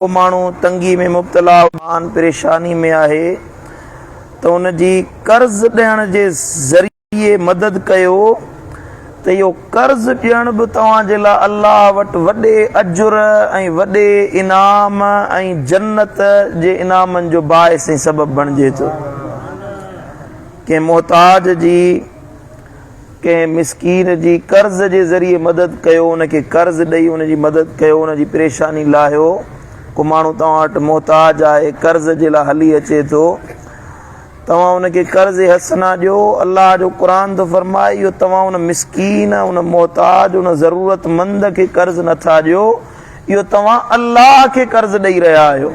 मानू तंगी में मुब्तला मान परेशानी में आहे तो उन जी कर्ज ॾियण जे ज़रिए मदद कयो तो यो कर्ज ॾियण भी तव्हां जे लाइ अल्लाह वटि वॾे अजुर ऐं वॾे इनाम ऐं जन्नत जे इनामनि जो बाइस ऐं सबब बणिजे थो। कंहिं मोहताज जी कंहिं मिसकीन जी कर्ज जे ज़रिए मदद कयो, उनखे कर्ज ॾेई उन जी मदद कयो, उन जी परेशानी लाहियो। को माण्हू तव्हां वटि मोहताज आहे, कर्ज जे लाइ हली अचे थो, तव्हां उनखे कर्ज हसना ॾियो। अल्लाह जो क़ुरान थो फरमाए इहो तव्हां उन मिसकीन, उन मोहताज, उन ज़रूरतमंद खे कर्ज नथा ॾियो, इहो तव्हां अल्लाह खे कर्ज ॾेई रहिया आहियो।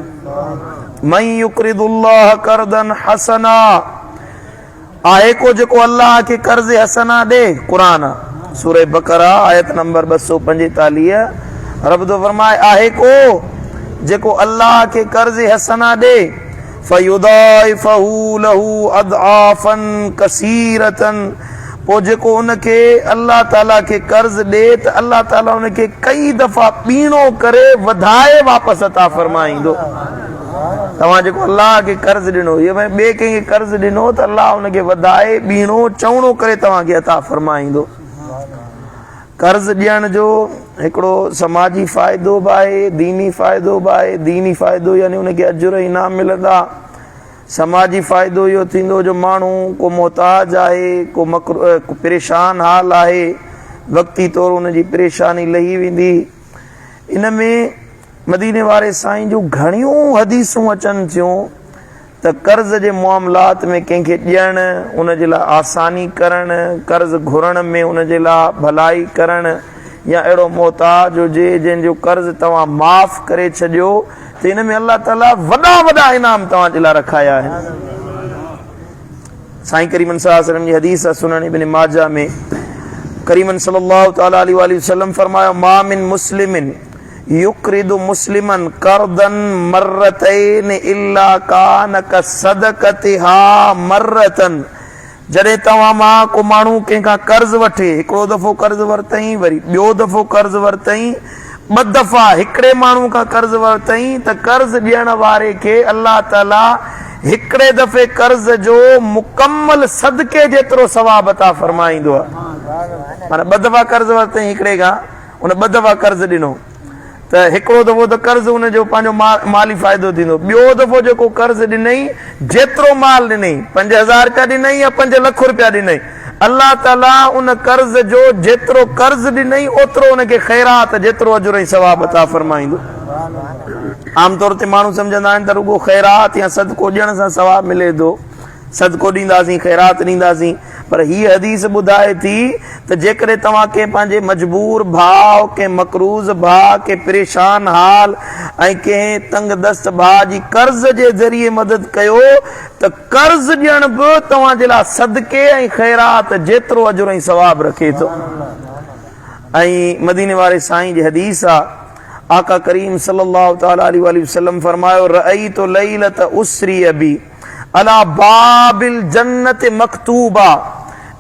मन युक़रिदुल्लाह कर्दन हसना, आहे को जेको अल्लाह खे कर्ज हसना ॾे। क़ुरान सूरह बकरा आयत नंबर 245 रब थो फरमाए आहे को जेको अल्लाह के कर्ज हसना दे, फयुदाइफहु लहु अदआफन कसीरतन, पो जेको उनके अल्लाह ताला के कर्ज दे तो अल्लाह ताला उनके कई दफा पीणो करे वधाए वापस अता फरमाईंदो। तव्हां जेको अल्लाह के कर्ज ॾिनो, ये भाई ॿिए कंहिंखे कर्ज ॾिनो तो अल्लाह उनके वधाए ॿीणो चवणो करे तव्हांखे अता फरमाईंदो। कर्ज ॾियण जो हिकिड़ो समाजी फ़ाइदो बि आहे, दीनी फ़ाइदो बि आहे। दीनी फ़ाइदो यानी उनखे अजुर इनाम मिलंदा। समाजी फ़ाइदो इहो थींदो जो माण्हू को मोहताज आहे, को परेशान हाल आहे, वक़्ती तौर उनजी परेशानी लही वेंदी। इन में मदीने वारे साईं जूं घणियूं हदीसूं अचनि थियूं त कर्ज जे मामलात में कंहिंखे ॾियण, उन जे लाइ आसानी करणु, कर्ज घुरण में उन जे लाइ भलाई करणु, या अहिड़ो मोहताज हुजे जंहिंजो कर्ज तव्हां माफ़ करे छॾियो त इन में अल्लाह ताला वॾा वॾा इनाम तव्हां जे लाइ रखाया आहिनि। साईं करीमन सल्लल्लाहु अलैहि वसल्लम जी हदीस आहे सुनन इब्न माजा में, करीमन सल्लल्लाहु तआला अलैहि वसल्लम फरमायो, मा मिन मुस्लिमिन युक़रिदु मुस्लिमन कर्दन मर्रतैन इल्ला कान कसदक़तिहा मर्रतन। जॾहिं तव्हां मां को माण्हू कंहिंखां कर्ज वठे, हिकिड़ो दफ़ो कर्ज वरितई, वरी ॿियो दफ़ो कर्ज वरितई, ॿ दफ़ा हिकिड़े माण्हू खां कर्ज वरितई त कर्ज ॾियण वारे खे अल्लाह ताला हिकिड़े दफ़े कर्ज जो मुकम्मल सदके जेतिरो सवाब अता फरमाईंदो आहे। माना ॿ दफ़ा कर्ज वरितई हिकिड़े खां, उन ॿ दफ़ा कर्ज ॾिनो त हिकिड़ो दफ़ो त कर्ज उनजो पंहिंजो माली फ़ाइदो थींदो, ॿियो दफ़ो जेको कर्ज ॾिनई जेतिरो माल ॾिनई, 5000 रुपया ॾिनई या 5 लख रुपया ॾिनई, अल्लाह ताला उन कर्ज जो जेतिरो कर्ज ॾिनई ओतिरो उनखे ख़ैरात जेतिरो अजुर ऐं सवाब अता फरमाईंदो। आमतौर ते माण्हू सम्झंदा आहिनि त रुगो ख़ैरात या सदको ॾियण सां सवाब मिले थो, सदको ॾींदासीं, ख़ैरात ॾींदासीं, पर हीअ हदीस ॿुधाए थी त जेकॾहिं तव्हां कंहिं पंहिंजे मजबूर भाउ, कंहिं मकरूज़ भाउ, कंहिं परेशान हाल ऐं कंहिं तंग दस्त भाउ जी कर्ज जे ज़रिए मदद कयो त कर्ज ॾियण बि तव्हां जे लाइ सदके ऐं ख़ैरात जेतिरो अजुर ऐं सवाब रखे थो। ऐं मदीने वारे साईं जी हदीस आहे, आका करीम सल्लल्लाहु तआला अलैहि वसल्लम फरमायो, रअयतु लैलत उसरी बी अला बाबिल जन्नत मकतूबा,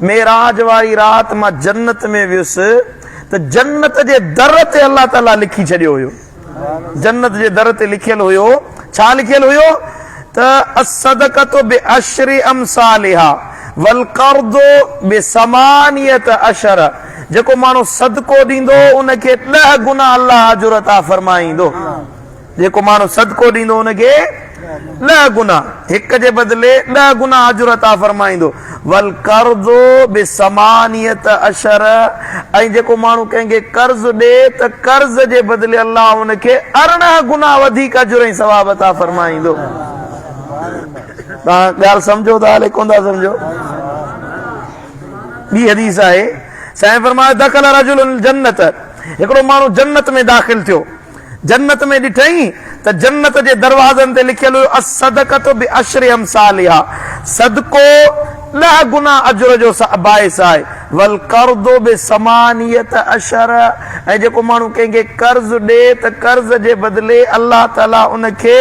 मेराज वारी रात मां जन्नत में वियुसि त जन्नत जे दर ते अल्लाह ताला लिखी छॾियो हुयो। जन्नत जे दर ते लिखियल हुयो, छा लिखियल हुयो त असदक़तु बिअश्रि अमसालिहा वल क़र्दु बिसमानियत अशर, जेको माण्हू सदको ॾींदो उनखे 10 गुना अल्लाह अजुर अता फरमाईंदो। जेको माण्हू सदको ॾींदो उनखे 10 गुना, हिक जे बदिले 10 गुना अजुर अता फरमाईंदो। वल कर्दु बिसमानियत अशर, ऐं जेको माण्हू कंहिंखे कर्ज ॾे त कर्ज जे बदिले अल्लाह उनखे 18 गुना वधीक अजुर ऐं सवाब अता फरमाईंदो। तव्हां ॻाल्हि सम्झो था हाले कोन था सम्झो? ॿी हदीस आहे, साईं फरमायो, दखल रजुल जन्नत, हिकिड़ो माण्हू जन्नत में दाख़िल थियो। जन्नत में ॾिठई त जन्नत जे दरवाज़नि ते लिखियल हुयो असदक़तु बिअश्रि अमसालिहा, सदको 10 गुना अजुर जो बाइस आहे। वल कर्दु बिसमानियत अशर, ऐं जेको माण्हू कंहिंखे कर्ज ॾे त कर्ज जे बदिले अल्लाह ताला उनखे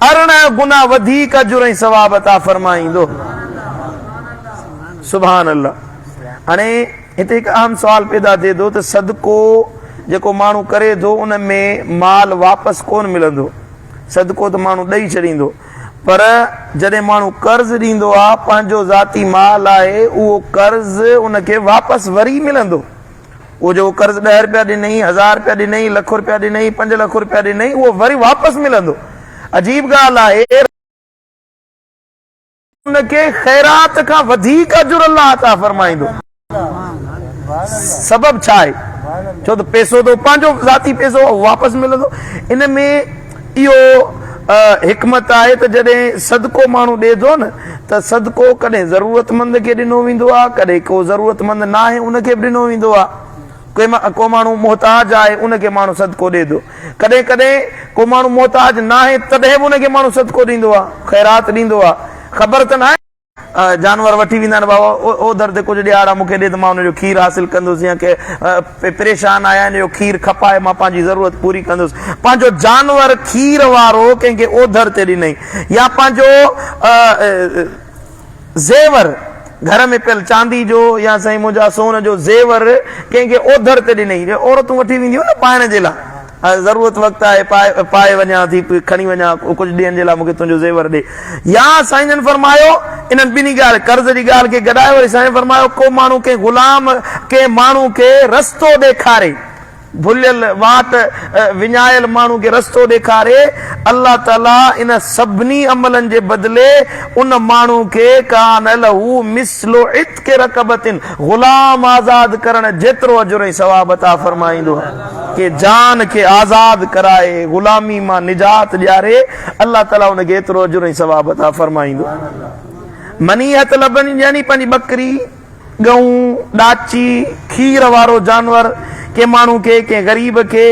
18 गुना वधीक अजुर ऐं सवाब अता फरमाईंदो। सुभान अल्लाह। हाणे हिते हिकु अहम सुवाल पैदा थिए थो त सदको जेको माण्हू करे थो उन में माल वापसि कोन मिलंदो। सदको तो माण्हू ॾेई छॾींदो, पर जॾहिं माण्हू कर्ज़ ॾींदो आहे पंहिंजो ज़ाती माल आहे, उहो कर्ज़ उनखे वापसि वरी मिलंदो। उहो जो कर्ज़ 10 रुपया ॾिनई, 1000 रुपया ॾिनई, लख रुपया ॾिनई, 5 लख रुपया ॾिनई, उहो वरी वापसि मिलंदो। अजीब ॻाल्हि आहे, उनखे ख़ैरात खां वधीक अजुर अल्लाह अता फरमाईंदो। सबब छा आहे? छो त पैसो तो पंहिंजो ज़ाती पैसो वापसि मिलंदो। इन में इहो हिकमत आहे त जॾहिं सदको माण्हू ॾिए थो न, त सदको कॾहिं ज़रूरतमंद खे ॾिनो वेंदो आहे, कॾहिं को ज़रूरतमंद न आहे उनखे बि ॾिनो वेंदो आहे। को माण्हू मोहताज आहे उनखे माण्हू सदको ॾिए थो, कॾहिं कॾहिं को माण्हू मोहताज न आहे तॾहिं बि उनखे माण्हू सदको ॾींदो आहे, ख़ैरात ॾींदो आहे। ख़बर त न आहे जानवर वठी वेंदा आहिनि, बाबा ओधर ते कुझु ॾियारा मूंखे ॾे त मां हुनजो खीर हासिल कंदुसि, या के परेशान आया आहिनि जो खीर खपाए मां पंहिंजी ज़रूरत पूरी कंदुसि। पंहिंजो जानवर खीर वारो कंहिंखे ओधर ते ॾिनई, या पंहिंजो ज़ेवर घर में पियल चांदी जो या साईं मुंहिंजा सोन जो ज़ेवर कंहिंखे ओधर ते ॾिनई। औरतूं वठी वेंदियूं न पाइण जे लाइ, ज़रूरत वक़्तु आहे पाए वञा थी, खणी वञा कुझु ॾींहंनि जे लाइ मूंखे तुंहिंजो ज़ेवर ॾे। या साईं जन फरमायो इन्हनि ॿिन्ही ॻाल्हि कर्ज़ जी ॻाल्हि खे गॾाए वरी साईं फरमायो को माण्हू के गुलाम के माण्हू खे रस्तो ॾेखारे, भुलियल वाट विञायल माण्हू खे रस्तो ॾेखारे, अल्लाह ताला इन सभिनी अमलनि जे बदिले उन माण्हू खे कान लहू मिस्लो इत्के रकबतिन, गुलाम आज़ाद करण जेतिरो अजुर ऐं सवाब अता फरमाईंदो। के जान खे आज़ाद कराए, गुलामी मां निजात ॾियारे, अल्लाह ताला उनखे एतिरो अजुर ऐं सवाब अता फरमाईंदो। मनी हथ लभनी ॾियणी पंहिंजी बकरी, गऊं, ॾाची, खीर वारो जानवर के माण्हू खे, कंहिं ग़रीब खे,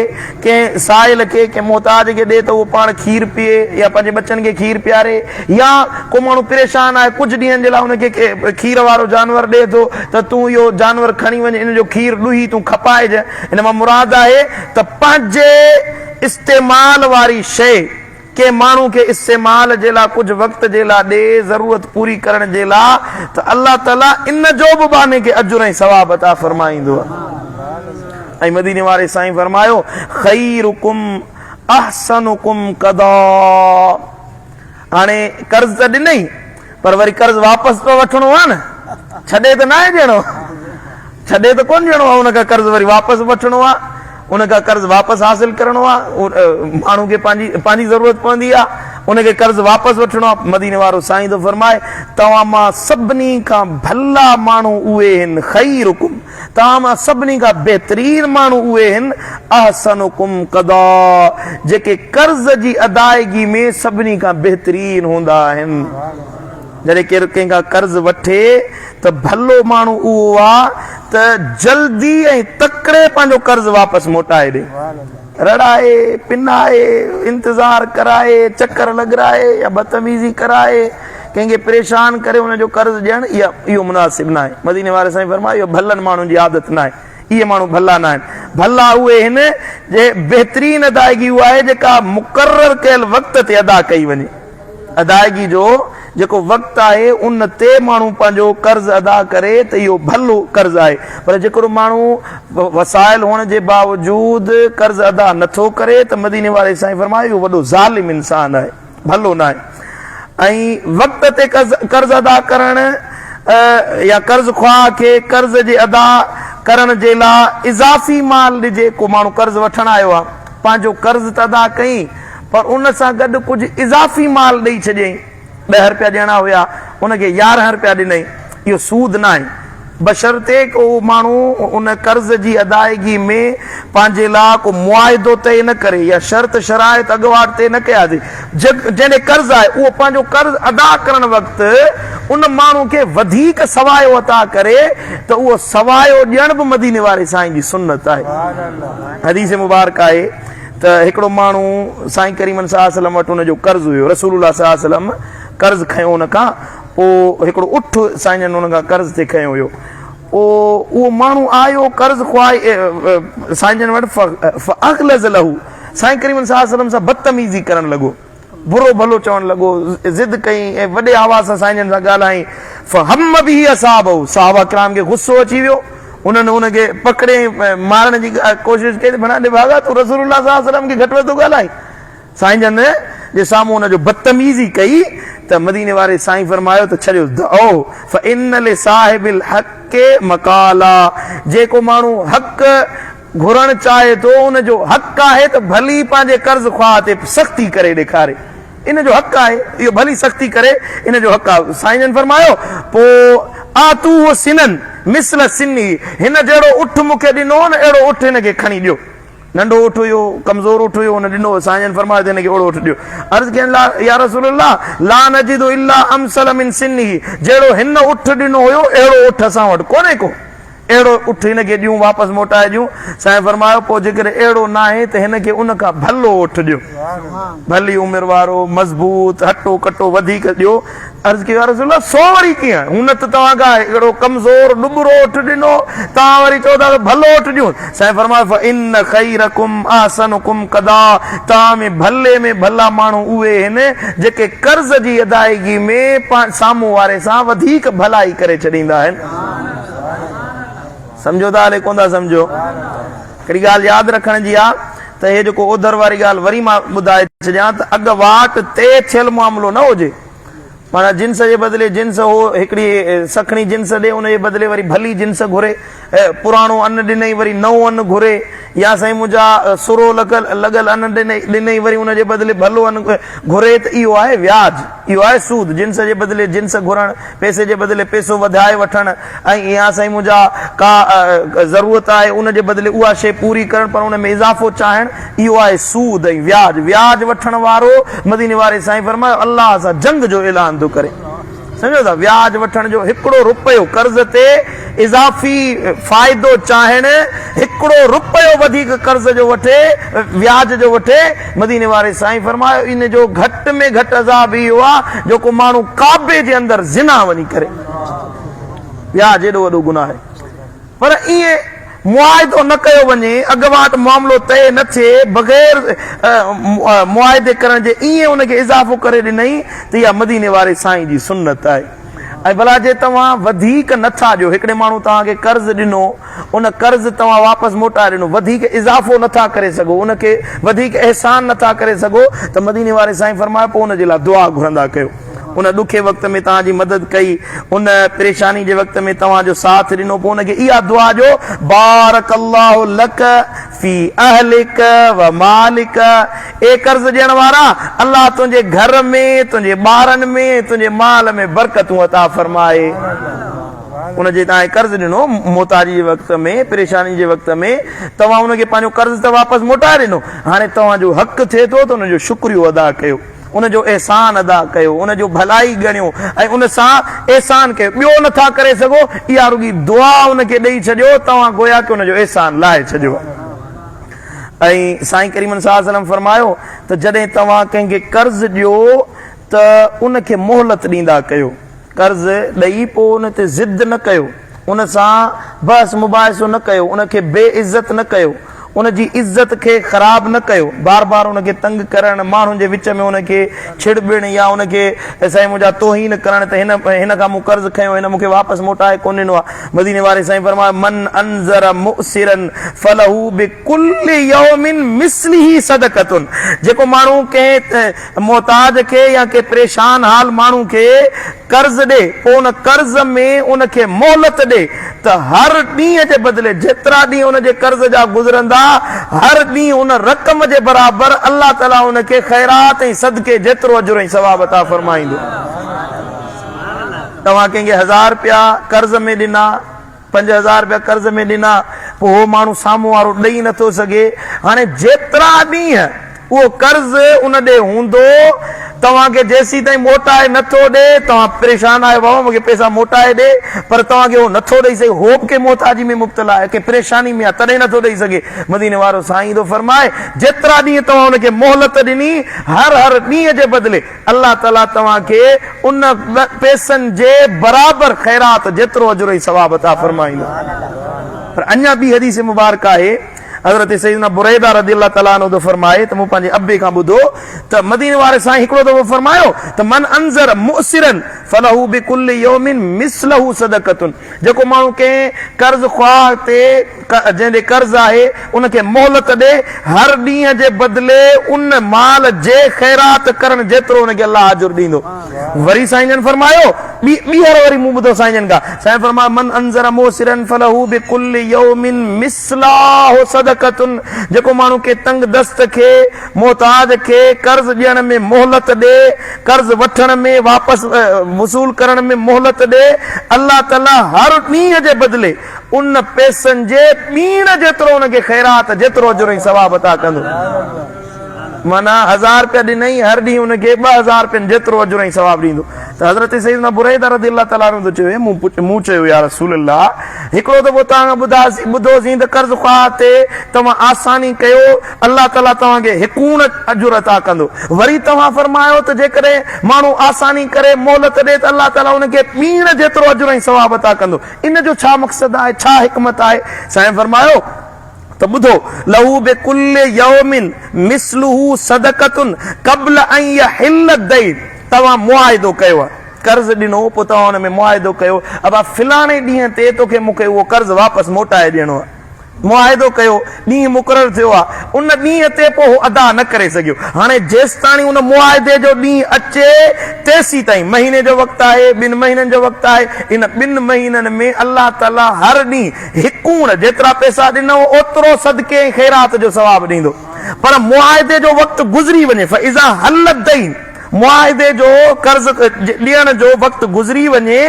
कंहिं साइल खे, कंहिं मोहताज खे ॾे त उहो पाण खीर पीए या पंहिंजे बच्चनि खे खीर पीआरे। या को माण्हू परेशान आहे कुझु ॾींहंनि जे लाइ उनखे खीर वारो जानवर ॾे थो त तूं इहो जानवर खणी वञ, इन जो खीर ॾुही तूं खपाइज। इन मां मुराद आहे त पंहिंजे इस्तेमाल वारी शइ के माण्हू खे इस्तेमाल जे लाइ कुझु वक़्त जे लाइ ॾे, ज़रूरत पूरी करण जे लाइ, त अल्लाह ताला इन जो बि बाने खे अजुर ऐं सवाब अता फरमाईंदो आहे। ऐं मदीने वारे साईं फरमायो खैरुकुम अहसनुकुम कदा। हाणे कर्ज़ त ॾिनई पर वरी कर्ज़ वापसि तो वठणो आहे न, छॾे त न आहे ॾियणो, छॾे त कोन ॾियणो आहे, उनखां कर्ज़ वरी वापसि वठणो आहे, उनखां कर्ज़ वापसि हासिल करणो आहे। माण्हू खे पंहिंजी ज़रूरत पवंदी आहे, उनखे कर्ज़ वापसि वठणो आहे। मदीने वारो साईं थो फरमाए तव्हां मां सभिनी खां भला माण्हू उहे आहिनि, खैरुकुम तव्हां मां सभिनी खां बहितरीन माण्हू उहे आहिनि, अहसनुकुम कदा जेके कर्ज़ जी अदायगी में सभिनी खां बहितरीन हूंदा आहिनि। जॾहिं केरु कंहिंखां कर्ज़ वठे त भलो माण्हू उहो आहे त जल्दी ऐं तकड़े पंहिंजो कर्ज़ वापसि मोटाए ॾे, रड़ाए पिनाए इंतज़ार कराए चक्कर लॻराए या बदतमीज़ी कराए कंहिंखे परेशान करे हुनजो कर्ज़ ॾियणु इहो मुनासिब न आहे। मदीने वारे साईं फरमायो इहो भलनि माण्हुनि जी आदत न आहे, इहे माण्हू भला न आहिनि। भला उहे आहिनि जे बहितरीन अदायगी उहा आहे जेका मुक़रर कयल वक़्त ते अदा कई वञे। अदायगी जो जेको वक़्तु आहे उन ते माण्हू पंहिंजो कर्ज़ अदा करे त इहो भलो कर्ज़ आहे। पर जेकॾहिं माण्हू वसाइल हुअण जे बावजूद कर्ज़ अदा नथो करे त मदीने वारे साईं फरमायो इहो वॾो ज़ालिम इंसान आहे, भलो न आहे। ऐं वक़्त ते कर्ज़ अदा करण या कर्ज़ ख़्वाह खे कर्ज़ जे अदा करण जे लाइ इज़ाफ़ी माल ॾिजे। को माण्हू कर्ज़ वठणु आयो आहे, पंहिंजो कर्ज़ त अदा कई पर उन सां गॾु कुझु इज़ाफ़ी माल ॾेई छॾियईं, 10 रुपया ॾियणा हुया उनखे 11 रुपया ॾिनई, इहो सूद न आहे। बशर्ते को माण्हू उन कर्ज़ जी अदायगी में पंहिंजे लाइ को मुआइदो तय न करे या शर्त शराइत अॻुवाट तय न कया अथई। जंहिं कर्ज़ आहे उहो पंहिंजो कर्ज़ अदा करण वक़्तु उन माण्हू खे वधीक सवायो अता करे त उहो सवायो ॾियण बि मदीने वारे साईं जी सुन्नत आहे। हदीस मुबारक आहे त हिकिड़ो माण्हू साईं करीमन सल्लल्लाहु अलैहि वसल्लम वटि हुनजो कर्ज़ हुयो, रसूलुल्लाह सल्लल्लाहु अलैहि वसल्लम कर्ज़ खयो हुन खां, पोइ हिकिड़ो उठ साईं जन हुन खां कर्ज़ ते खयो हुयो। पोइ उहो माण्हू आयो कर्ज़ ख़्वाह साईं जन वटि फअग़लज़ लहू, साईं करीमन सल्लल्लाहु अलैहि वसल्लम सां बदतमीज़ी करणु लॻो, बुरो भलो चवणु लॻो, ज़िद कई ऐं वॾे आवाज़ सां साईं जन सां ॻाल्हाई। फहम बिही असहाबहू, सहाबा किराम खे गुस्सो अची वियो, उन्हनि हुनखे पकड़े मारण जी कोशिशि कई, भला भागा तूं रसूलुल्लाह सल्लल्लाहु अलैहि वसल्लम खे घटि वधि ॻाल्हाई। साईं जन जे साम्हूं हुनजो बदतमीज़ी कई त मदीने वारे साईं फरमायो त छॾियो दओ फ़इन्न लिसाहिबिल हक़्क़ि मक़ाला, जेको माण्हू हक़ घुरण चाहे थो उनजो हक़ आहे त भली पंहिंजे कर्ज़ ख़्वाह ते सख़्ती करे ॾेखारे, इन जो हक़ आहे, इहो भली सख़्ती करे, इन जो हक़ आहे। साईं जन फरमायो पोइ आतू वो सिनन मिसल सिनी, हिन जहिड़ो उठ मूंखे ॾिनो न अहिड़ो उठ हिनखे खणी ॾियो। नंढो उठ हुयो, कमज़ोर उठ हुयो, हुन ॾिनो, साईं जन फरमायो त हिनखे ओड़ो उठ ॾियो। अर्ज़ कयनि ला या रसूलल्लाह ला नजिदु इल्ला अमसल मिन सिनी, जहिड़ो हिन उठ ॾिनो हुयो अहिड़ो उठ असां वटि कोन्हे को, अहिड़ो उठ हिनखे ॾियूं, वापसि मोटाए ॾियूं। साईं फरमायो पोइ जेकर अहिड़ो न आहे त हिनखे उन खां भलो उठ ॾियो, भली उमिरि वारो, मज़बूत, हटो कटो वधीक ॾियो। अर्ज़ कयो या रसूलल्लाह सो वरी कीअं, हुन त तव्हां खां अहिड़ो कमज़ोर ॾुबरो उठ ॾिनो, तव्हां वरी चओ था भलो उठ ॾियूं। साईं फरमायो फ़इन्न ख़ैरकुम अहसनुकुम क़दा, तव्हां में भले में भला माण्हू उहे आहिनि जेके कर्ज़ जी अदायगी में साम्हूं वारे सां वधीक भलाई करे छॾींदा आहिनि। सम्झो था हले कोन था सम्झो? हिकिड़ी ॻाल्हि यादि रखण जी आहे त हे जेको ओधर वारी ॻाल्हि वरी मां ॿुधाए छॾियां त अॻु वाट ते थियल मामिलो न हुजे, माना जिन्स जे बदिले जिन्स हो हिकिड़ी सखणी जिन्स ॾे, उनजे बदिले वरी भली जिन्स घुरे, पुराणो अन्न ॾिनई वरी नओं अन्न घुरे, या साईं मुंहिंजा सुरो लॻल अन्न ॾिनई वरी उनजे बदिले भलो अन्न घुरे, त इहो आहे व्याज, इहो आहे सूद। जिन्स जे बदिले जिन्स घुरणु, पैसे जे बदिले पैसो वधाए वठणु, ऐं या साईं मुंहिंजा का ज़रूरत आहे उनजे बदिले उहा शइ पूरी करणु पर उन में इज़ाफ़ो चाहिणु, इहो आहे सूद ऐं व्याज। व्याज वठण वारो मदीने वारे साईं फरमायो अल्लाह सां जंग जो ऐलान थो करे। सम्झो था, व्याज वठण जो हिकिड़ो रुपयो कर्ज़ ते इज़ाफ़ी फ़ाइदो चाहिणु, हिकिड़ो रुपयो वधीक कर्ज़ जो वठे, व्याज जो वठे, मदीने वारे साईं फरमायो इन जो घटि में घटि अज़ाब इहो आहे जेको माण्हू काबे जे अंदरि ज़िना वञी करे, व्याज एॾो वॾो गुनाह आहे। पर ईअं मुआइदो न कयो वञे, अॻुवाट मामिलो तय न थिए, बग़ैर मुआइदे करण जे ईअं उनखे इज़ाफ़ो करे ॾिनई, त इहा मदीने वारे साईं जी सुन्नत आहे। ऐं भला जे तव्हां वधीक नथा ॾियो, हिकिड़े माण्हू तव्हांखे कर्ज़ ॾिनो, उन कर्ज़ तव्हां वापसि मोटाए ॾिनो, वधीक इज़ाफ़ो नथा करे सघो, उनखे वधीक अहसान नथा करे सघो, त मदीने वारे साईं फरमायो पोइ उनजे लाइ दुआ घुरंदा कयो। उन ॾुखे वक़्त में तव्हांजी मदद कई, उन परेशानी जे वक़्त में तव्हांजो साथ ॾिनो, पोइ उनखे इहा दुआ जो बारकल्लाहु लक फी अहलिक व मालिक, ए कर्ज़ ॾियण वारा अल्लाह तुंहिंजे घर में, तुंहिंजे ॿारनि में, तुंहिंजे माल में बरकतूं अता फरमाए। उनजे तव्हां कर्ज़ ॾिनो मोहताजी जे वक़्त में, परेशानी जे वक़्त में, तव्हां उनखे पंहिंजो कर्ज़ त वापसि मोटाए ॾिनो, हाणे तव्हांजो हक़ थिए थो त उनजो शुक्रियो अदा कयो, उनजो एहसान अदा कयो, उनजो भलाई ॻणियो ऐं उन सां एहसान कयो। ॿियो नथा करे सघो, इहा रुॻी दुआ उनखे ॾेई छॾियो, तव्हां गोया कि उनजो एहसान लाहे छॾियो। ऐं साईं करीम सल्लल्लाहु अलैहि वसल्लम फरमायो त जॾहिं तव्हां कंहिंखे कर्ज़ ॾियो त उनखे मोहलत ॾींदा कयो, कर्ज़ ॾेई पोइ उन ते ज़िद न कयो, उन सां बहस मुबाहिसो न कयो, उनखे बेइज़त न कयो, उनजी इज़त खे ख़राब न कयो, बार बार उनखे तंग करण, माण्हुनि जे विच में उनखे छिड़बिण या उनखे साईं मुंहिंजा तोहीन करण त हिन खां मूं कर्ज़ खयो, हिन मूंखे वापसि मोटाए कोन ॾिनो आहे। मदीने वारे साईं फरमायो मन अनज़र मुसिरन फलहू बिकुल्लि यौमिन मिस्लिही सदक़तुन, जेको माण्हू कंहिं मोहताज खे या कंहिं परेशान हाल माण्हू खे कर्ज़ ॾे, पोइ उन कर्ज़ में उनखे मोहलत ॾे, त हर ॾींहं जे बदिले जेतिरा ॾींहं उनजे कर्ज़ जा गुज़रंदा, हर ॾींहुं उन रक़म जे बराबरि अल्लाह ताला उनखे ख़ैरात ऐं सदके जेतिरो अजुर ऐं सवाब अता फरमाईंदो। तव्हां कंहिंखे 1000 रुपया कर्ज़ में ॾिना, 5000 रुपया कर्ज़ में ॾिना, पोइ उहो माण्हू साम्हूं वारो ॾेई नथो सघे, हाणे जेतिरा ॾींहं उहो कर्ज़ उन ॾे हूंदो, तव्हांखे जेसीं ताईं मोटाए नथो ॾे, तव्हां परेशान आहियो बाबा मूंखे पैसा मोटाए ॾे, पर तव्हांखे उहो नथो ॾेई सघे, हो बि के मोहताजी में मुब्तला आहे, के परेशानी में आहे, तॾहिं नथो ॾेई सघे। मदीने वारो साईं थो फरमाए जेतिरा ॾींहं तव्हां हुनखे मोहलत ॾिनी, हर हर ॾींहं जे बदिले अल्लाह ताला तव्हांखे उन पैसनि जे बराबरि ख़ैरात जेतिरो अजुर ऐं सवाब अता फरमाईंदो। पर अञा ॿी हदीस मुबारक आहे, हज़रत सैयदना बुरैदा रज़ियल्लाहु तआला अन्हु फरमाए त मूं पंहिंजे अब्बे खां ॿुधो त मदीने वारे साईं हिकिड़ो दफ़ो फरमायो त मन अनज़र मुसिरन फलहू बिकुल्लि यौमिन मिस्लहू सदक़तुन। जेको माण्हू कंहिं कर्ज़ ख़्वाह ते जंहिंजे कर्ज़ आहे उनखे मोहलत ॾे, हर ॾींहं जे बदिले उन माल जे ख़ैरात करण जेतिरो उनखे अलाह अजुर ॾींदो। वरी साईं जन फरमायो ॿीहर वरी मूं ॿुधो साईं जन खां, साईं फरमायो मन अंज़र मोसिरन फलहू बिकुल्लि यौमिन मिस्लहू सदक़तुन। जेको माण्हू के तंग दस्त खे, मोहताज खे कर्ज़ ॾियण में मोहलत ॾे, कर्ज़ वठण में, वापसि वसूल करण में मोहलत ॾे, अल्लाह ताला हर ॾींहं जे बदिले उन पैसनि जे ॿीण जेतिरो उनखे ख़ैरात जेतिरो अजुर ऐं सवाब अता कंदो। माना 1000 रुपया ॾिनई, हर ॾींहुं उनखे 2000 रुपयनि जेतिरो अजुर ऐं सवाब ॾींदो। त हज़रत सैयदना बुरैदा रज़ियल्लाहु ताला अन्हु चयो मूं चयो या रसूल अल्लाह, हिकिड़ो दफ़ो तव्हां ॿुधोसीं त कर्ज़ ख़्वाह ते तव्हां आसानी कयो, अल्लाह ताला तव्हांखे हिकूण अजुर अता कंदो। वरी तव्हां फरमायो त जेकॾहिं माण्हू आसानी करे मोहलत ॾे त अल्लाह ताला उनखे ॿीण जेतिरो अजुर ऐं सवाब अता कंदो। इन जो छा मक़सदु आहे, छा हिकमत आहे? साईं फरमायो त ॿुधो, लहू बिकुल्लि यौमिन मिस्लुहु सदक़तुन क़ब्ल अन यहिल्ल अद-दैन। तव्हां मुआहिदो कयो, कर्ज़ ॾिनो, पोइ तव्हां हुन में मुआहिदो कयो, अब फिलाणे ॾींहं ते तोखे मूंखे उहो कर्ज़ वापसि मोटाए ॾियणो आहे। मुआहिदो कयो, ॾींहुं मुक़ररु थियो आहे, उन ॾींहं ते पोइ हू अदा न करे सघियो। हाणे जेसि ताईं उन मुआहिदे जो ॾींहुं अचे तेसीं ताईं, महीने जो वक़्तु आहे, 2 महीननि जो वक़्तु आहे, इन 2 महीननि में अल्लाह ताला हर ॾींहुं हिकूण जेतिरा पैसा ॾिनो ओतिरो सदके ऐं ख़ैरात जो सवाबु ॾींदो। पर मुआहिदे जो वक़्तु गुज़री वञे, फइज़ा हल अद-दैन, मुआहिदे जो कर्ज़ ॾियण जो वक़्तु गुज़री वञे,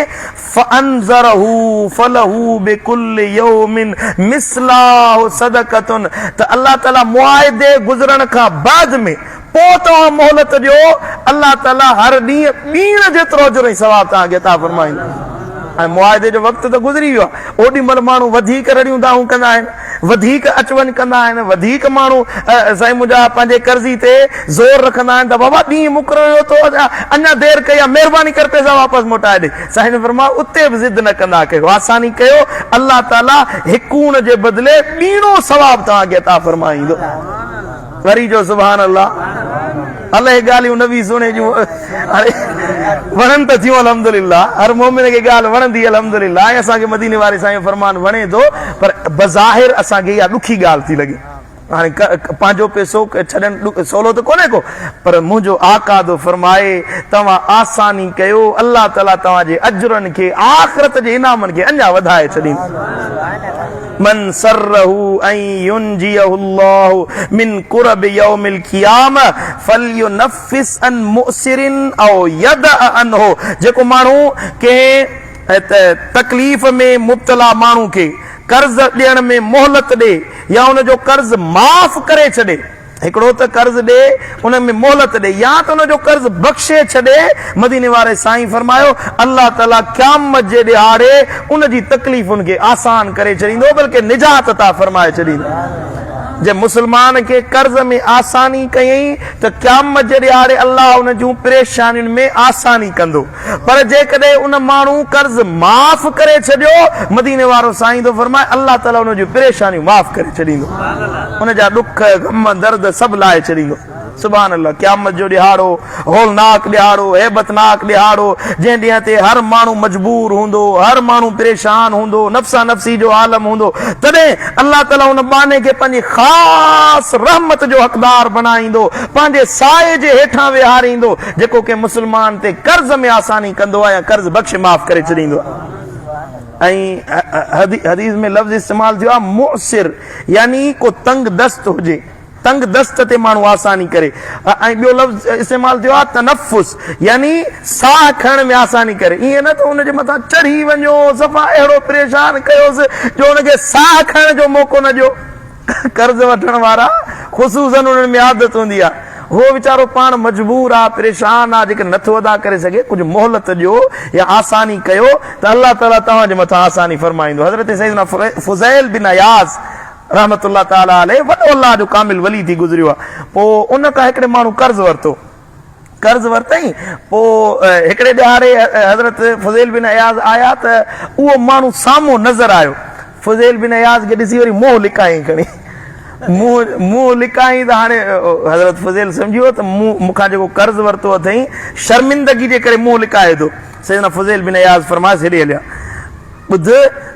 फअनज़रहू फलहू बिकुल्लि यौमिन मिस्लहू सदक़तुन। त अल्लाह ताला मुआहिदे गुज़रण खां बाद में पोइ तव्हां मोहलत ॾियो, अल्लाह ताला हर ॾींहुं ॿीण जेतिरो अजुर ऐं सवाब तव्हांखे अता फरमाईंदो। ऐं मुआहिदे जो वक़्तु त गुज़री वियो आहे, ओॾी महिल माण्हू वधीक रड़ियूं दाहूं कंदा आहिनि, वधीक अच वञ कंदा आहिनि, वधीक माण्हू साईं मुंहिंजा पंहिंजे कर्ज़ी ते ज़ोर रखंदा आहिनि त बाबा ॾींहुं मुक़ररु तो अञा देरि कई आहे, महिरबानी कर पैसा वापसि मोटाए ॾे। साईं ने फरमायो उते बि ज़िद न कंदा कयो, आसानी कयो, अल्लाह ताला हिकूण जे बदिले ॿीणो सवाब तव्हांखे अता फरमाईंदो। वरी जो सुभान अल्लाह, अलाए ॻाल्हियूं नबी सुणे जूं वणनि त थियूं अल्हम्दुलिल्लाह, हर मोमिन खे ॻाल्हि वणंदी अल्हम्दुलिल्लाह, ऐं असांखे मदीने वारे साईं जो फरमान वणे थो, पर बज़ाहिर असांखे इहा ॾुखी ॻाल्हि थी लॻे। हाणे पंहिंजो पैसो छॾणु सवलो त कोन्हे को, पर मुंहिंजो आका थो फरमाए तव्हां आसानी कयो, अल्लाह ताला तव्हांजे अजरनि खे, आख़िरत जे इनामनि खे अञा वधाए छॾींदो। मन सरहू ऐं युनजियहुल्लाहु मिन कुरब यौमिल क़ियामह फलयुनफ़िस अन मुसिरिन औ यदअ अनहु। जेको माण्हू कंहिं तकलीफ़ में मुब्तला माण्हू खे कर्ज़ ॾियण में मोहलत ॾे या उनजो कर्ज़ माफ़ करे छॾे, हिकिड़ो त कर्ज़ ॾे उन में मोहलत ॾे, या त उनजो कर्ज़ बख़्शे छॾे, मदीने वारे साईं फरमायो अल्लाह ताला क़यामत जे ॾिहाड़े उनजी तकलीफ़ुनि खे आसान करे छॾींदो, बल्कि निजात अता फरमाए छॾींदो। जे मुसलमान के कर्ज में आसानी कयई तो क़यामत जे ॾियारे अल्लाह उन जूं परेशानियुनि में आसानी कंदो। पर जेकॾहिं उन माण्हू कर्ज माफ़ करे छॾियो, मदीने वारो साईं थो फरमाए अल्लाह ताला उन जूं परेशानियूं माफ़ करे छॾींदो, उन जा ॾुख ग़म दर्द सभु लाहे छॾींदो। सुभान अल्लाह। क़यामत जो ॾिहाड़ो होलनाक ॾिहाड़ो, हेबतनाक ॾिहाड़ो, जंहिं ॾींहं ते हर माण्हू मजबूर हूंदो, हर माण्हू परेशान हूंदो, नफ़्सा नफ़्सी जो आलम हूंदो, तॾहिं अल्लाह ताला उन बाने खे पंहिंजी ख़ासि रहमत जो हक़दार बणाईंदो, पंहिंजे साए जे हेठां विहारींदो, जेको के मुस्लमान ते कर्ज में आसानी कंदो आहे या कर्ज बख़्श माफ़ करे छॾींदो आहे। ऐं हदीस में लफ़्ज़ इस्तेमाल थियो आहे मुसिर, यानी को तंग दस्त हुजे, तंग दस्त ते माण्हू आसानी करे। ऐं ॿियो लफ़्ज़ इस्तेमाल थियो आहे तनफ़ुस, यानी साह खणण में आसानी करे। ईअं न त हुनजे मथां चढ़ी वञो, सफ़ा अहिड़ो परेशान कयोसि जो हुनखे साह खणण जो मौक़ो न ॾियो। कर्ज़ वठण वारा ख़ुसूसन उन्हनि में आदत हूंदी आहे, हो वीचारो पाण मजबूर आहे, परेशान आहे, जेके नथो अदा करे सघे, कुझु मोहलत ॾियो या आसानी कयो त अल्लाह ताला तव्हांजे मथां आसानी फरमाईंदो। हज़रत सैयदना फुज़ैल बिन अयाज़ रहमतुल्लाह ताला अलैह वॾो अल्लाह जो कामिल वली थी गुज़रियो आहे। पोइ उन खां हिकिड़े माण्हू कर्ज़ वरितई, पोइ हिकिड़े ॾिहाड़े हज़रत फुज़ैल बिन अयाज़ आया त उहो माण्हू साम्हूं नज़र आयो। फुज़ैल बिन अयाज़ खे ॾिसी वरी मुंहुं लिकाई खणी, मुंहुं लिकाई त हाणे हज़रत फुज़ैल सम्झी वियो त मूंखां जेको कर्ज़ वरितो अथई शर्मिंदगी जे करे मुंहुं लिकाए थो। सैयदना फुज़ैल बिन इयाज़ फरमाए हेॾे हलिया ॿुध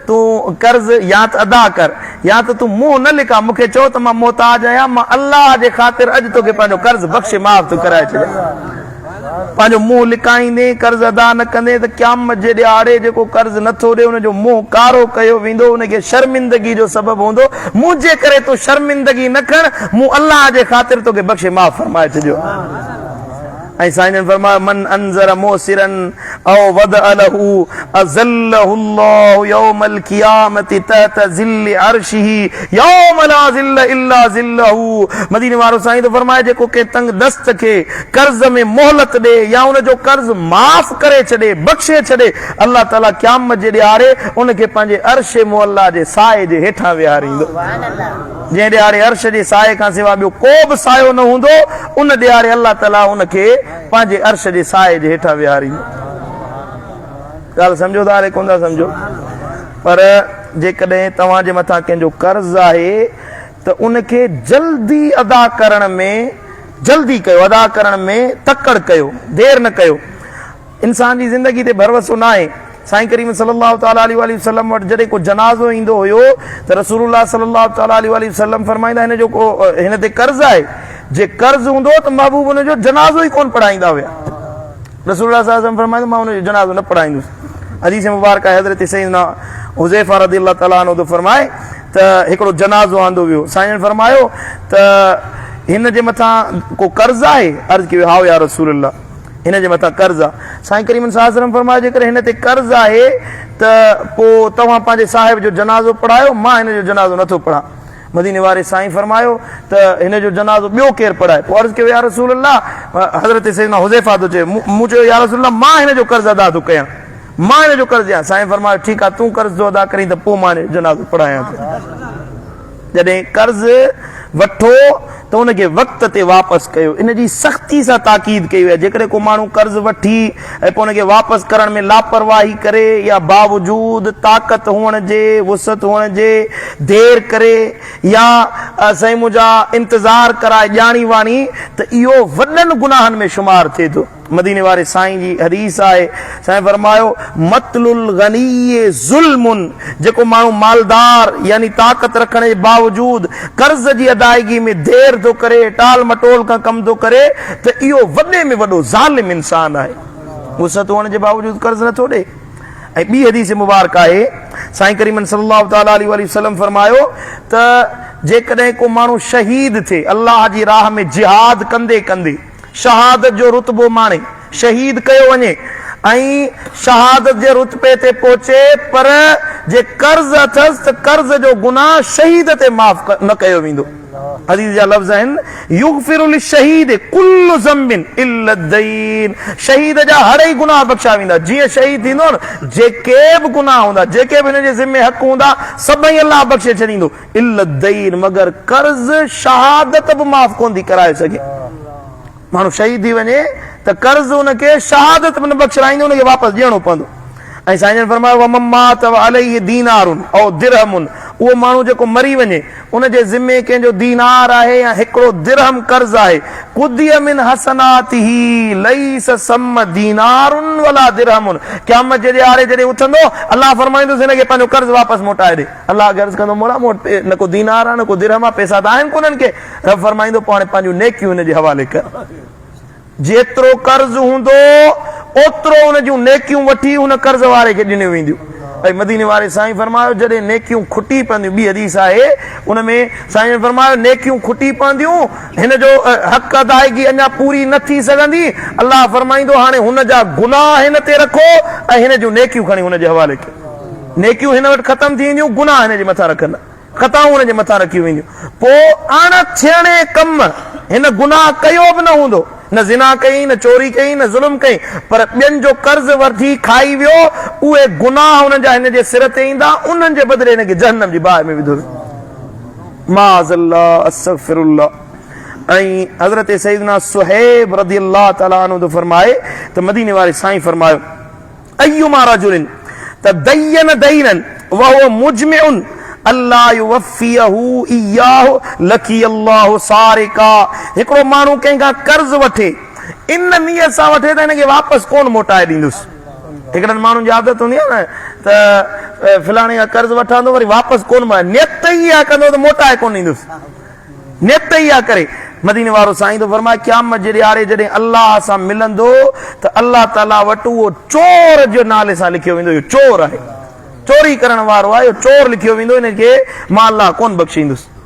तूं कर्ज़ या त अदा कर या त तूं मुंहुं न लिका मूंखे चओ त मां मोहताज आहियां मां अल्लाह जे ख़ातिर अॼु तोखे पंहिंजो कर्ज़ बख़्शे माफ़ थो कराए छॾियां पंहिंजो मुंहुं लिकाईंदे कर्ज़ अदा न कंदे त क़यामत जे ॾियारे जेको कर्ज़ नथो ॾे हुनजो मुंहुं कारो कयो वेंदो हुनखे शर्मिंदगी जो सबबु हूंदो मुंहिंजे करे तूं शर्मिंदगी न खण मूं अल्लाह जे ख़ातिर तोखे बख़्शे माफ़ फरमाए छॾियो ऐं साईं फरमायो मन अंज़र मोसिरन औ वदअ लहू अज़ल्लहु अल्लाहु यौमल क़ियामति तहत ज़िल्ल अर्शिही यौम ला ज़िल्ल इल्ला ज़िल्लहू मदीने वारो साईं तो फरमाए जेको के तंग दस्त खे कर्ज़ में मोहलत ॾे या उनजो कर्ज़ माफ़ करे छॾे बख़्शे छॾे अल्लाह ताला क़यामत जे ॾियारे उनखे पंहिंजे अर्श मुअल्ला जे साए जे हेठां विहारींदो जंहिं ॾियारे अर्श जे साए खां सवाइ ॿियो को बि सायो न हूंदो उन ॾियारे अल्लाह ताला उनखे पंहिंजे अर्श जे साए जे हेठां विहारींदो ॻाल्हि सम्झो था अरे कोन था सम्झो पर जेकॾहिं तव्हांजे मथां कंहिंजो कर्ज़ आहे त उनखे जल्दी अदा करण में जल्दी कयो अदा करण में तकड़ कयो देर न कयो इंसान जी ज़िंदगी ते भरवसो न आहे साईं करीम सल्लल्लाहु तआला अलैहि वसल्लम वटि जॾहिं को जनाज़ो ईंदो हुयो त रसूलुल्लाह सल्लल्लाहु तआला अलैहि वसल्लम फरमाईंदा हिन जो को हिन ते कर्ज़ आहे जे कर्ज़ हूंदो त महबूब हुनजो जनाज़ो ई कोन पढ़ाईंदा हुया रसूलुल्लाह सल्लल्लाहु अलैहि वसल्लम फरमाईंदा मां हुनजो जनाज़ो न पढ़ाईंदुसि हदीस मुबारक आहे हज़रत सैयदना हुज़ैफा रज़ियल्लाहु तआला अन्हु फरमाए त हिकिड़ो जनाज़ो आंदो वियो साईं फरमायो त हिन जे मथां को कर्ज़ आहे अर्ज़ कयो हा या रसूलल्लाह हिन जे मथां कर्ज़ आहे साईं करीम सल्लल्लाहु अलैहि वसल्लम फरमायो जेकर हिन ते कर्ज़ आहे त पोइ तव्हां पंहिंजे साहिब जो जनाज़ो पढ़ायो मां हिन जो जनाज़ो नथो पढ़ां मदीने वारे साईं फरमायो त हिन जो जनाज़ो ॿियो केरु पढ़ाए पोइ अर्ज़ कयो या रसूलल्लाह हज़रत सैयदना हुज़ैफा थो चए मूं चयो या रसूलल्लाह मां हिन जो कर्ज़ अदा थो कयां मां हिन जो कर्ज़ ॾियां साईं फरमायो ठीकु आहे तूं कर्ज़ थो अदा करीं त पोइ मां जनाज़ो पढ़ायां थो जॾहिं कर्ज़ वठो त उनखे वक़्त ते वापसि कयो इन जी सख़्ती सां ताक़ीद कई वई आहे जेकॾहिं को माण्हू कर्ज़ वठी ऐं पोइ उनखे वापसि करण में लापरवाही करे या बावजूद ताक़त हुअण जे वुसत हुअण जे देर करे या साईं मुंहिंजा इंतज़ार कराए ॼाणी वाणी त इहो वॾनि गुनाहनि में शुमार थिए थो मदीने वारे साईं जी हदीस आहे साईं फरमायो मतलुल गनी ज़ुल्मुन जेको माण्हू मालदार यानी ताक़त रखण जे बावजूद कर्ज़ जी अदायगी में देर थो करे टाल मटोल खां कम थो करे त इहो वॾे में वॾो ज़ालिम इंसान आहे वुसत हुअण जे बावजूद कर्ज़ नथो ॾे ऐं ॿी हदीस मुबारक आहे साईं करीम सल्लल्लाहु तआला अलैहि वसल्लम फरमायो त जेकॾहिं को माण्हू शहीद थिए अल्लाह जी राह में जिहाद कंदे कंदे शहादत जो रुतबो माणे शहीद कयो वञे ऐं शहादत जे रुतबे ते पहुचे पर जे कर्ज़ अथसि त कर्ज़ जो गुनाह शहीद ते माफ़ न कयो वेंदो हदीस जा लफ़्ज़ आहिनि युग़फिरु लिश्शहीद कुल्लु ज़म्बिन इल्ला दईन शहीद जा हर ई गुनाह बख़्शा वेंदा जीअं शहीद थींदो न जेके बि गुनाह हूंदा जेके बि हिन जे ज़िम्मे हक़ हूंदा सभई अल्लाह बख़्शे छॾींदो इल्ला दईन मगर कर्ज़ शहादत बि माफ़ कोन थी कराए सघे माण्हू शहीद थी वञे त कर्ज़ हुनखे शहादत में न बख़्शराईंदो हुनखे वापसि ॾियणो पवंदो ऐं साईं फरमायो वमम्मात अलैहि दीनारुन औ दिरहमुन उहो माण्हू जेको मरी वञे उनजे ज़िम्मे कंहिंजो दीनार आहे या हिकिड़ो दिरहम कर्ज़ आहे कुदिय मिन हसनातिही लैस सम दीनारुन वला दिरहमुन क़यामत जे ॾियारे जॾहिं उथंदो अल्लाह फरमाईंदुसि हिनखे पंहिंजो कर्ज़ वापसि मोटाए ॾे अल्लाह गर्ज़ कंदो मोला मूं वटि न को दीनार आहे न को दिरहम आहे पैसा त आहिनि कोन्हनि के रब फरमाईंदो पोइ हाणे पंहिंजूं नेकियूं हिनजे हवाले कर जेतिरो कर्ज़ हूंदो ओतिरो हुन जूं नेकियूं वठी हुन कर्ज़ वारे खे ॾिनियूं वेंदियूं ऐं मदीने वारे साईं फरमायो जॾहिं नेकियूं खुटी पवंदियूं ॿी हदीस आहे उन में साईं फरमायो नेकियूं खुटी पवंदियूं हिन जो हक़ अदायगी अञा पूरी न थी सघंदी अल्लाह फरमाईंदो हाणे हुन जा गुनाह हिन ते रखो ऐं हिन जूं नेकियूं खणी हुन जे हवाले कयो नेकियूं हिन वटि ख़तम थी वेंदियूं गुनाह हिन जे मथां रखंदा ख़ताऊं हुन जे मथां रखियूं वेंदियूं पोइ अणथियणे कम हिन गुनाह कयो बि न हूंदो न ज़िना कई न चोरी कई न ज़ुल्म कई पर ॿियनि जो कर्ज़ वठी खाई वियो उहे गुनाह हुन जा हिन जे सिर ते ईंदा उन्हनि जे बदिले हिनखे जहन्नम जी बाहि में विधो माज़अल्लाह अस्तग़फिरुल्लाह ऐं हज़रत सैयदना सुहैब रज़ियल्लाहु तआला अन्हु फरमाए त मदीने वारे साईं फरमायो अय्युमा रजुलिन तदय्यन दैनन व हुव मुजमिउन अल्लाह युवफ़ियहु इय्याहु लकी अल्लाहु सारिका हिकिड़ो माण्हू कंहिंखां कर्ज़ वठे इन नियत सां वठे त हिनखे वापसि कोन मोटाए ॾींदुसि हिकिड़नि माण्हुनि जी आदत हूंदी आहे न त फलाणे खां कर्ज़ वठंदो वरी वापसि कोन नियत ई आहे कंदो त मोटाए कोन ईंदुसि नियत ई आहे करे मदीने वारो साईं तो फरमाए क़यामत जे ॾियारे जॾहिं अल्लाह सां मिलंदो त अल्लाह ताला वटि उहो चोर जे नाले सां लिखियो वेंदो इहो चोर आहे चोरी करण वारो आहे इहो चोर लिखियो वेंदो हिनखे मां अल्लाह कोन बख़्शींदुसि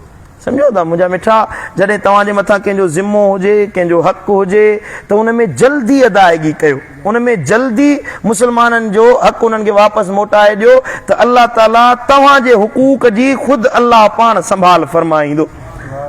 सम्झो था मुंहिंजा मिठा जॾहिं तव्हांजे मथां कंहिंजो ज़िम्मो हुजे कंहिंजो हक़ु हुजे त उन में जल्दी अदायगी कयो उन में जल्दी मुस्लमाननि जो हक़ु उन्हनि खे वापसि मोटाए ॾियो त अल्लाह ताला तव्हांजे हुकूक जी ख़ुदि अल्लाह पाण संभाल फरमाईंदो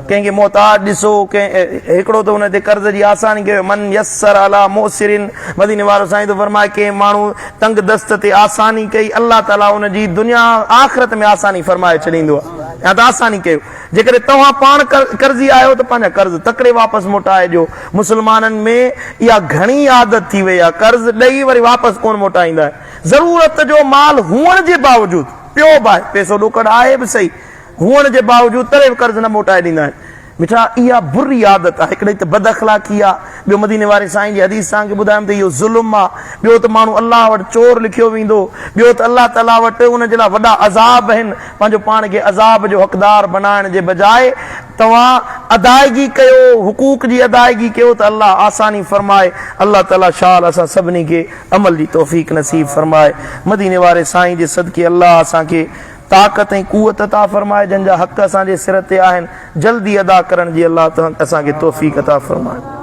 कंहिंखे मोहताज ॾिसो कंहिं हिकिड़ो त हुन ते कर्ज़ जी आसानी कयो मन यस्सर अला मोसिरिन मदीने वारो साईं तो फरमाए कंहिं माण्हू तंग दस्त ते आसानी कई अल्लाह ताला हुन जी दुनिया आख़िरत में आसानी फरमाए छॾींदो आहे या त आसानी कयो जेकॾहिं तव्हां पाण कर्ज़ी आहियो त पंहिंजा कर्ज़ तकिड़े वापसि मोटाए ॾियो मुस्लमाननि में इहा घणी आदत थी वई आहे कर्ज़ ॾेई वरी वापसि कोन मोटाईंदा ज़रूरत जो माल हुअण जे बावजूदि पियो बि आहे पैसो ॾोकड़ आहे बि सही हुअण जे बावजूदि तॾहिं बि कर्ज़ न मोटाए ॾींदा आहिनि मिठा इहा बुरी आदत आहे हिकिड़ी त बद अख़लाक़ी आहे ॿियो मदीने वारे साईं जी हदीस तव्हांखे ॿुधायमि त इहो ज़ुल्म आहे ॿियो त माण्हू अल्लाह वटि चोर लिखियो वेंदो ॿियो त अल्लाह ताला वटि उन जे लाइ वॾा अज़ाब आहिनि पंहिंजो पाण खे अज़ाब जो हक़दार बनाइण जे बजाए तव्हां अदायगी कयो हुकूक जी अदायगी कयो त अल्लाह आसानी फरमाए अल्लाह ताला शाल असां सभिनी खे अमल जी तौफ़ीक़ नसीब फरमाए मदीने वारे साईं जे सदके अल्लाह असांखे ताक़त ऐं कुवत अता फरमाए जंहिंजा हक़ असांजे सिर ते आहिनि जल्दी अदा करण जी अल्लाह असांखे तौफ़ीक़ अता फरमाए